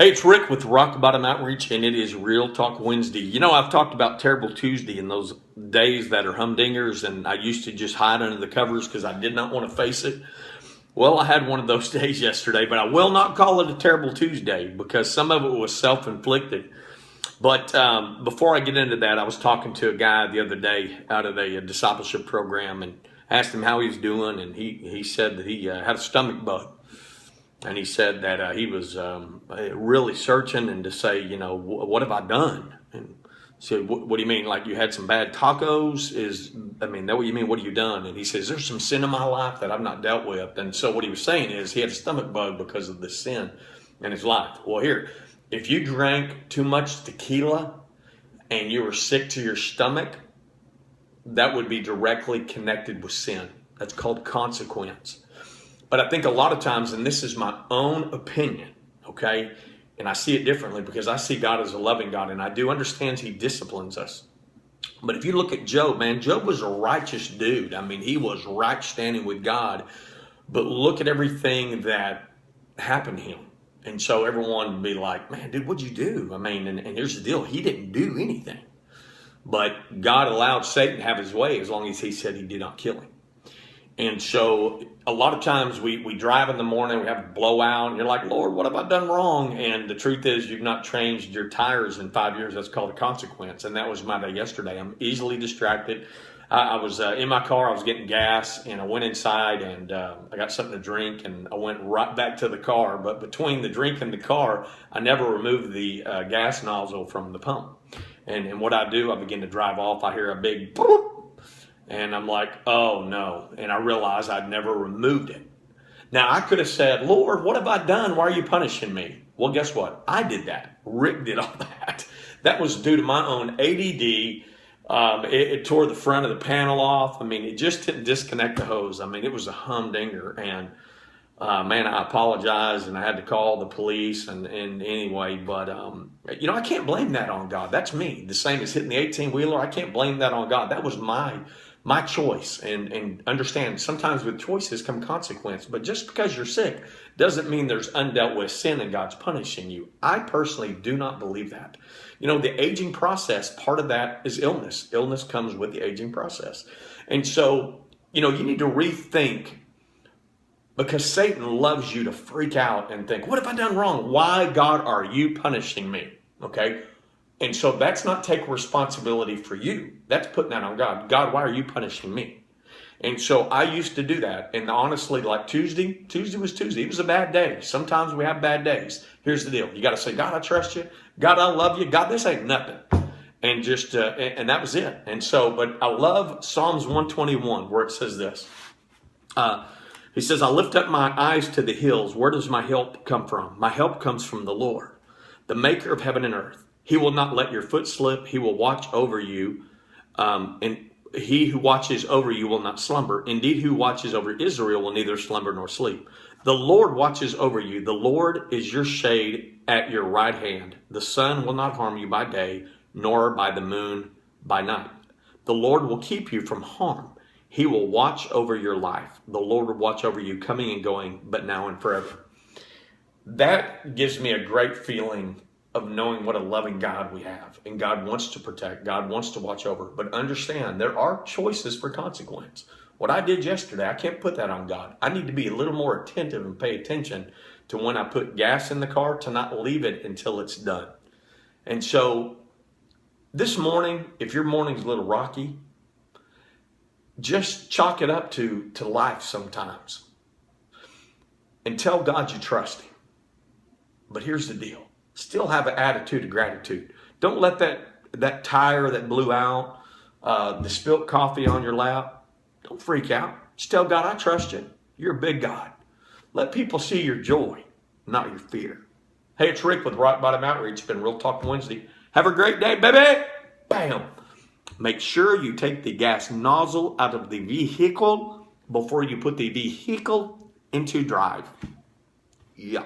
Hey, it's Rick with Rock Bottom Outreach, and it is Real Talk Wednesday. You know, I've talked about Terrible Tuesday and those days that are humdingers, and I used to just hide under the covers because I did not want to face it. Well, I had one of those days yesterday, but I will not call it a Terrible Tuesday because some of it was self-inflicted. But before I get into that, I was talking to a guy the other day out of a discipleship program and asked him how he was doing, and he said that he had a stomach bug. And he said that he was really searching and to say, you know, what have I done? And said, what do you mean? Like you had some bad tacos? That what you mean? What have you done? And he says, there's some sin in my life that I've not dealt with. And so what he was saying is he had a stomach bug because of the sin in his life. Well, here, if you drank too much tequila and you were sick to your stomach, that would be directly connected with sin. That's called consequence. But I think a lot of times, and this is my own opinion, okay, and I see it differently because I see God as a loving God, and I do understand He disciplines us. But if you look at Job, man, Job was a righteous dude. I mean, he was right standing with God. But look at everything that happened to him. And so everyone would be like, man, dude, what'd you do? I mean, and here's the deal. He didn't do anything. But God allowed Satan to have his way as long as he said he did not kill him. And so a lot of times we drive in the morning, we have a blowout, and you're like, Lord, what have I done wrong? And the truth is you've not changed your tires in 5 years. That's called a consequence. And that was my day yesterday. I'm easily distracted. I was in my car, I was getting gas, and I went inside and I got something to drink, and I went right back to the car. But between the drink and the car, I never removed the gas nozzle from the pump. And what I do, I begin to drive off. I hear a big boop. And I'm like, oh no. And I realized I'd never removed it. Now I could have said, Lord, what have I done? Why are you punishing me? Well, guess what? I did that. Rick did all that. That was due to my own ADD. It tore the front of the panel off. I mean, it just didn't disconnect the hose. I mean, it was a humdinger. And man, I apologize, and I had to call the police and anyway, but you know, I can't blame that on God. That's me. The same as hitting the 18-wheeler. I can't blame that on God. That was my choice. And understand, sometimes with choices come consequence. But just because you're sick doesn't mean there's undealt with sin and God's punishing you. I personally do not believe that. You know, the aging process, part of that is illness. Illness comes with the aging process. And so, you know, you need to rethink, because Satan loves you to freak out and think, what have I done wrong? Why, God, are you punishing me? Okay? And so that's not taking responsibility for you. That's putting that on God. God, why are you punishing me? And so I used to do that. And honestly, like Tuesday was Tuesday. It was a bad day. Sometimes we have bad days. Here's the deal. You got to say, God, I trust you. God, I love you. God, this ain't nothing. And just, and that was it. And so, but I love Psalms 121 where it says this. He says, I lift up my eyes to the hills. Where does my help come from? My help comes from the Lord, the maker of heaven and earth. He will not let your foot slip. He will watch over you. And he who watches over you will not slumber. Indeed, who watches over Israel will neither slumber nor sleep. The Lord watches over you. The Lord is your shade at your right hand. The sun will not harm you by day, nor by the moon by night. The Lord will keep you from harm. He will watch over your life. The Lord will watch over you coming and going, but now and forever. That gives me a great feeling of knowing what a loving God we have. And God wants to protect. God wants to watch over. But understand, there are choices for consequence. What I did yesterday, I can't put that on God. I need to be a little more attentive and pay attention to when I put gas in the car, to not leave it until it's done. And so this morning, if your morning's a little rocky, just chalk it up to life sometimes. And tell God you trust Him. But here's the deal. Still have an attitude of gratitude. Don't let that tire that blew out, the spilt coffee on your lap, don't freak out. Just tell God, I trust you. You're a big God. Let people see your joy, not your fear. Hey, it's Rick with Rock Bottom Outreach. It's been Real Talk Wednesday. Have a great day, baby. Bam. Make sure you take the gas nozzle out of the vehicle before you put the vehicle into drive. Yeah.